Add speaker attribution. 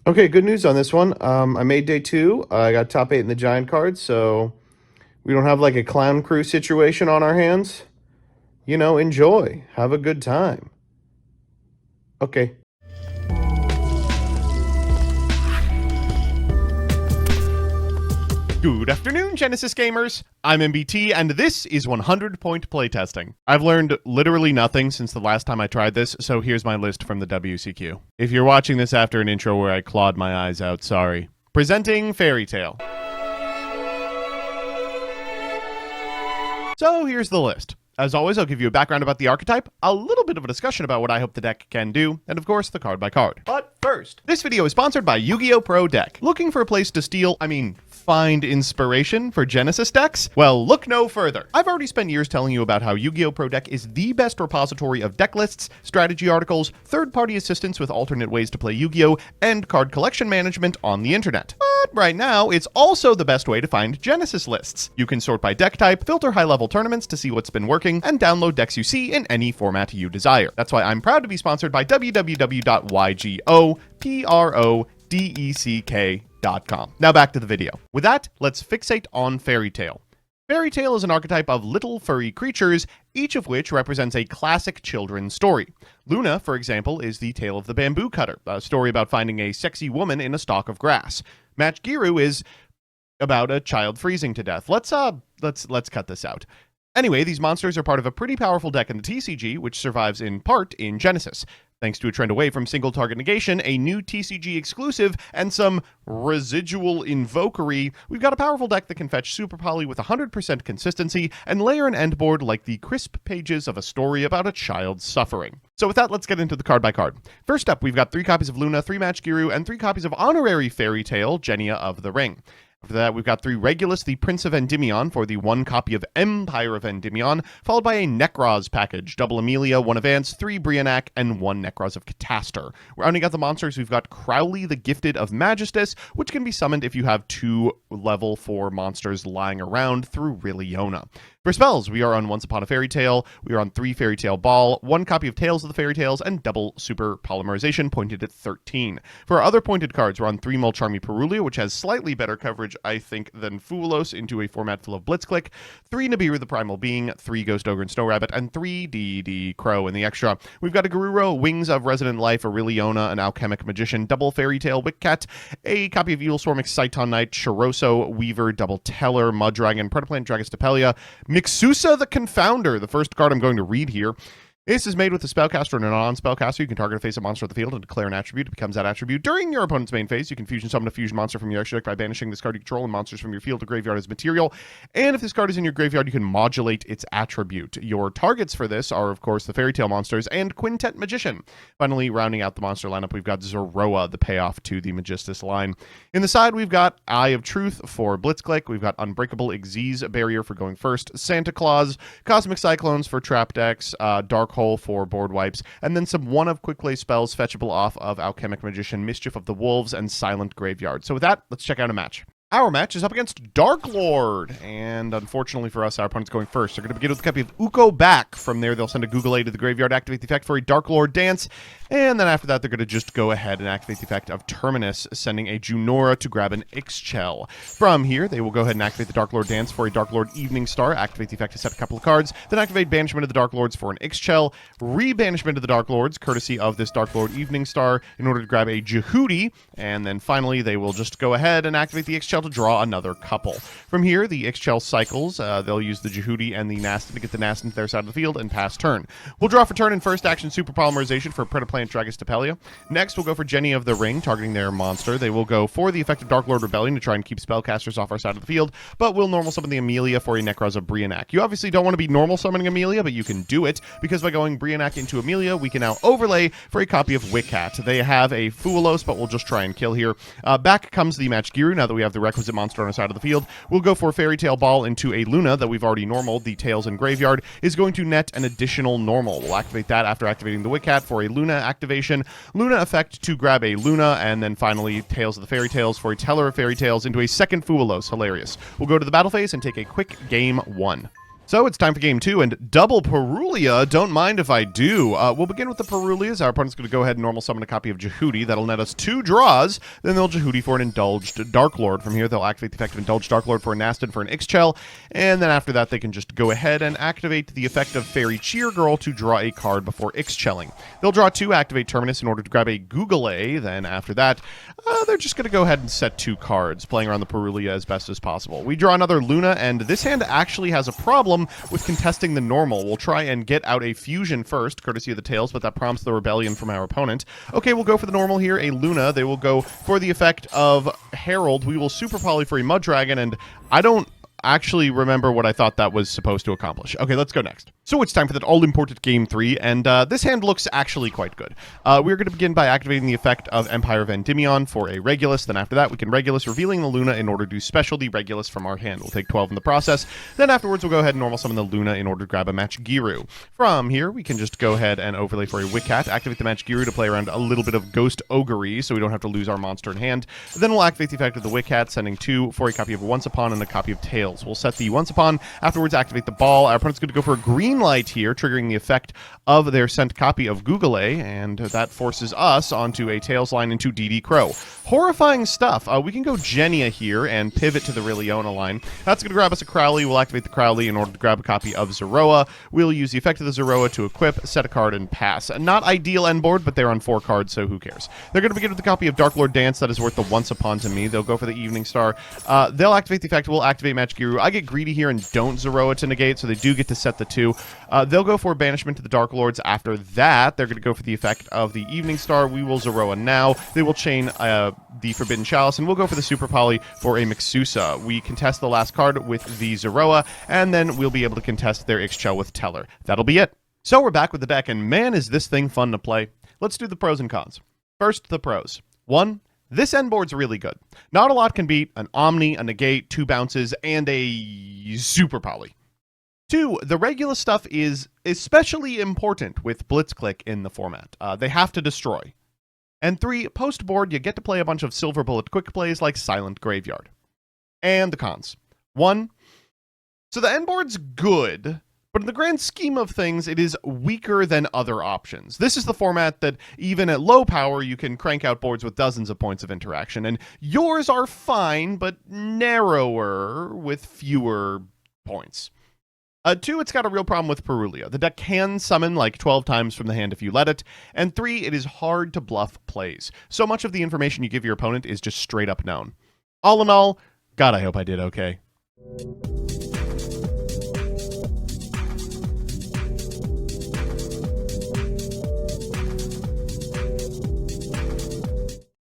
Speaker 1: Okay, good news on this one. I made day two. I got top eight in the giant card, so we don't have like a clown crew situation on our hands. Enjoy. Have a good time. Okay.
Speaker 2: Good afternoon, Genesys gamers. I'm MBT, and this is 100-point playtesting. I've learned literally nothing since the last time I tried this, so here's my list from the WCQ. If you're watching this after an intro where I clawed my eyes out, sorry. Presenting Fairy Tale. So here's the list. As always, I'll give you a background about the archetype, a little bit of a discussion about what I hope the deck can do, and of course, the card by card. But first, this video is sponsored by Yu-Gi-Oh! Pro Deck. Looking for a place to find inspiration for Genesys decks? Well, look no further. I've already spent years telling you about how Yu-Gi-Oh! Pro Deck is the best repository of deck lists, strategy articles, third-party assistance with alternate ways to play Yu-Gi-Oh!, and card collection management on the internet. But right now, it's also the best way to find Genesys lists. You can sort by deck type, filter high-level tournaments to see what's been working, and download decks you see in any format you desire. That's why I'm proud to be sponsored by www.ygoprodeck.com. Now back to the video. With that, let's fixate on Fairy Tale. Fairy Tale is an archetype of little furry creatures, each of which represents a classic children's story. Luna, for example, is the tale of the bamboo cutter, a story about finding a sexy woman in a stalk of grass. Match Giru is about a child freezing to death. Let's cut this out. Anyway, these monsters are part of a pretty powerful deck in the TCG, which survives in part in Genesys. Thanks to a trend away from single target negation, a new TCG exclusive, and some residual invokery, we've got a powerful deck that can fetch Super Poly with 100% consistency and layer an end board like the crisp pages of a story about a child's suffering. So with that, let's get into the card by card. First up, we've got 3 copies of Luna, 3 Match Giru, and 3 copies of Honorary Fairy Tale, Genia of the Ring. After that, we've got 3 Regulus, the Prince of Endymion, for the 1 copy of Empire of Endymion, followed by a NEKROZ package, double Amelia, 1 Advance, 3 Brionac, and 1 NEKROZ of Catastor. Rounding out the monsters, we've got Crowley, the Gifted of Majestus, which can be summoned if you have 2 level 4 monsters lying around through Riliona. For spells, we are on Once Upon a Fairy Tale, we are on 3 Fairy Tale Ball, 1 copy of Tales of the Fairy Tales, and double Super Polymerization, pointed at 13. For our other pointed cards, we're on 3 Mulcharmy Perulia, which has slightly better coverage, I think, than Foolos into a format full of Blitzclick, 3 Nibiru the Primal Being, 3 Ghost Ogre and Snow Rabbit, and 3 DD Crow in the extra. We've got a Garuro, Wings of Resonant Life, a Riliona, an Alchemic Magician, double Fairy Tale Wickcat, a copy of Evilswarm, Exciton Knight, Choroso, Weaver, double Teller, Mudragon, Predaplant, Dragostapelia, Mixusa the Confounder, the first card I'm going to read here. This is made with a spellcaster and a non-spellcaster. You can target a face-up monster of the field and declare an attribute. It becomes that attribute during your opponent's main phase. You can fusion summon a fusion monster from your extra deck by banishing this card you control and monsters from your field to graveyard as material. And if this card is in your graveyard, you can modulate its attribute. Your targets for this are, of course, the Fairy Tale monsters and Quintet Magician. Finally, rounding out the monster lineup, we've got Zoroa, the payoff to the Magistus line. In the side, we've got Eye of Truth for Blitzclick. We've got Unbreakable Xyz Barrier for going first. Santa Claus, Cosmic Cyclones for trap decks, Dark Hole for board wipes, and then some one-of quick play spells fetchable off of Alchemic Magician, Mischief of the Wolves, and Silent Graveyard. So with that, let's check out a match. Our match is up against Dark Lord, and unfortunately for us, our opponent's going first. They're going to begin with a copy of Uko back. From there, they'll send a Google Aid to the graveyard, activate the effect for a Dark Lord dance, and then after that, they're going to just go ahead and activate the effect of Terminus, sending a Junora to grab an Ixchel. From here, they will go ahead and activate the Dark Lord dance for a Dark Lord Evening Star, activate the effect to set a couple of cards, then activate Banishment of the Dark Lords for an Ixchel, re-Banishment of the Dark Lords, courtesy of this Dark Lord Evening Star, in order to grab a Jehudi, and then finally, they will just go ahead and activate the Ixchel to draw another couple. From here, the Ixchel cycles. They'll use the Jehudi and the Nastin to get the Nastin to their side of the field and pass turn. We'll draw for turn in first action Super Polymerization for Predaplant Dragostapelia. Next, we'll go for Genia of the Ring, targeting their monster. They will go for the effect of Dark Lord Rebellion to try and keep spellcasters off our side of the field, but we'll normal summon the Amelia for a NEKROZ of Brionac. You obviously don't want to be normal summoning Amelia, but you can do it, because by going Brionac into Amelia, we can now overlay for a copy of Wickcat. They have a Foolos, but we'll just try and kill here. Back comes the Match Giru, now that we have the requisite monster on our side of the field. We'll go for Fairy Tale Ball into a Luna that we've already normaled. The Tails and Graveyard is going to net an additional normal. We'll activate that after activating the Wickcat for a Luna activation. Luna effect to grab a Luna, and then finally Tales of the Fairy Tales for a Teller of Fairy Tales into a second Foolos. Hilarious. We'll go to the battle phase and take a quick game 1. So it's time for game 2 and double Perulia. Don't mind if I do. We'll begin with the Perulias. Our opponent's going to go ahead and normal summon a copy of Jehudi. That'll net us 2 draws. Then they'll Jehudi for an Indulged Dark Lord. From here, they'll activate the effect of Indulged Dark Lord for a Nasted for an Ixchel. And then after that, they can just go ahead and activate the effect of Fairy Cheer Girl to draw a card before Ixchelling. They'll draw 2, activate Terminus in order to grab a Google A. Then after that, they're just going to go ahead and set 2 cards, playing around the Perulia as best as possible. We draw another Luna, and this hand actually has a problem with contesting the normal. We'll try and get out a fusion first, courtesy of the tails, but that prompts the rebellion from our opponent. Okay, we'll go for the normal here, a Luna. They will go for the effect of Herald. We will Super Poly for a Mud Dragon, and I don't actually remember what I thought that was supposed to accomplish. Okay, let's go next. So it's time for that all-important Game 3, and this hand looks actually quite good. We're going to begin by activating the effect of Empire of Endymion for a Regulus. Then after that, we can Regulus, revealing the Luna in order to special the Regulus from our hand. We'll take 12 in the process. Then afterwards, we'll go ahead and normal summon the Luna in order to grab a Match Giru. From here, we can just go ahead and overlay for a Wiccat, activate the Match Giru to play around a little bit of Ghost Ogre, so we don't have to lose our monster in hand. Then we'll activate the effect of the Wiccat, sending 2 for a copy of Once Upon and a copy of Tails. We'll set the Once Upon, afterwards activate the Ball. Our opponent's going to go for a green light here, triggering the effect of their sent copy of Google A, and that forces us onto a Tails line into DD Crow. Horrifying stuff. We can go Genia here and pivot to the Rilliona line. That's going to grab us a Crowley. We'll activate the Crowley in order to grab a copy of Zeroa. We'll use the effect of the Zeroa to equip, set a card, and pass. Not ideal end board, but they're on 4 cards, so who cares? They're going to begin with a copy of Dark Lord Dance. That is worth the Once Upon to me. They'll go for the Evening Star. They'll activate the effect. We'll activate Match Giru. I get greedy here and don't Zeroa to negate, so they do get to set the 2. They'll go for banishment to the Dark Lords. After that, they're going to go for the effect of the Evening Star. We will Zeroa now. They will chain the Forbidden Chalice, and we'll go for the Super Poly for a Mixusa. We contest the last card with the Zeroa, and then we'll be able to contest their Ixchel with Teller. That'll be it. So we're back with the deck, and man, is this thing fun to play. Let's do the pros and cons. First, the pros. 1. This end board's really good. Not a lot can beat an Omni, a Negate, 2 bounces, and a Super Poly. 2, the Regulus stuff is especially important with Blitzclick in the format. They have to destroy. And 3, post-board, you get to play a bunch of Silver Bullet quick plays like Silent Graveyard. And the cons. 1, so the end board's good, but in the grand scheme of things, it is weaker than other options. This is the format that, even at low power, you can crank out boards with dozens of points of interaction, and yours are fine, but narrower with fewer points. 2, it's got a real problem with Perulia. The deck can summon like 12 times from the hand if you let it. And 3, it is hard to bluff plays. So much of the information you give your opponent is just straight up known. All in all, God, I hope I did okay.